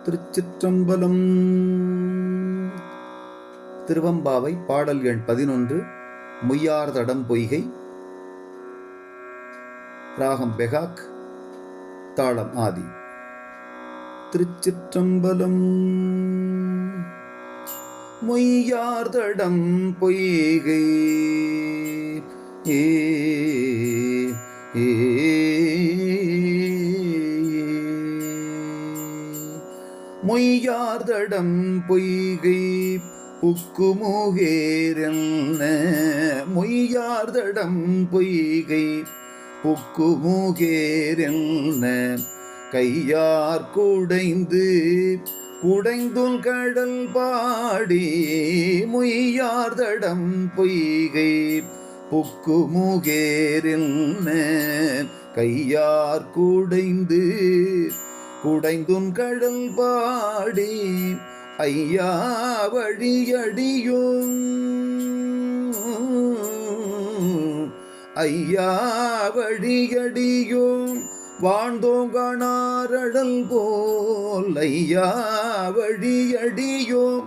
திருச்சிற்றம்பலம். திருவம்பாவை பாடல் எண் 11. முய்யார்தடம் பொய்கை. ராகம் பெகாக், தாளம் ஆதி. திருச்சிற்றம்பலம். முய்யார்தடம் பொய்கை மொய்யார்தடம் பொய்கை புக்குமுகேரென்ன. மொய்யார்தடம் பொய்கை புக்குமுகேரென்ன. கையார் குடைந்து குடைந்துள் கடல் பாடி. மொய்யார்தடம் பொய்கை புக்குமுகேரென்ன. கையார் குடைந்து குடைந்துன் கடல் பாடி. ஐயா வழியடியும் ஐயா வழியடியும் வாழ்ந்தோங்காணாரடல் போல். ஐயா வழியடியும்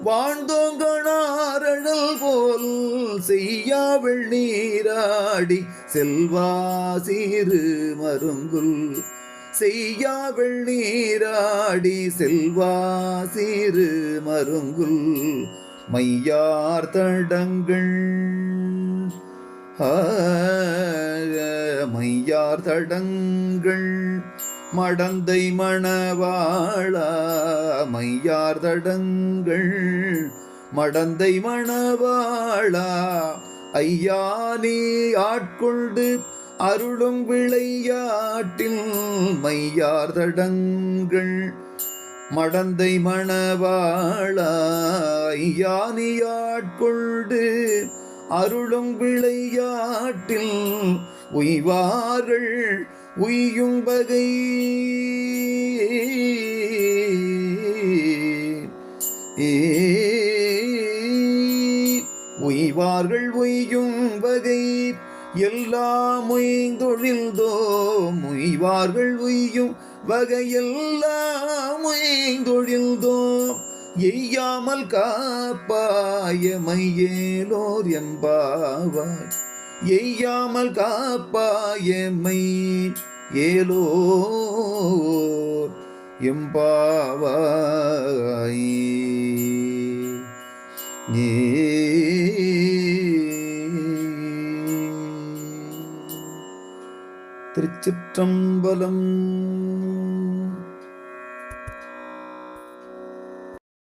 வாழ்ந்தோங்காணாரடல் போல். செய்யா வெள்ளீராடி செல்வா சிறு மருங்குல். செய்யா வெள்ளீராடி செல்வா சிறு மருங்குல். மையார் தடங்கள் மையார் தடங்கள் மடந்தை மணவாளா. மையார் தடங்கள் மடந்தை மணவாளா. ஐயா நீ ஆட்கொண்டு அருளும் விளையாட்டில். மையார் தடங்கள் மடந்தை மணவாளா. ஐயா நீ ஆட்கொண்டு அருளும் விளையாட்டில். உய்வார்கள் உய்யும் வகை உய்வார்கள் உய்யும் வகை எல்லாம் உய்ந்தொழில்தோம். உய்வார்கள் உய்யும் வகையெல்லாம் உய்ந்தொழில்தோம். எய்யாமல் காப்பாய மையேலோர் எம்பாவாய். எய்யாமல் காப்பாய மை ஏலோர் எம்பாவாய். திருச்சிற்றம்பலம்.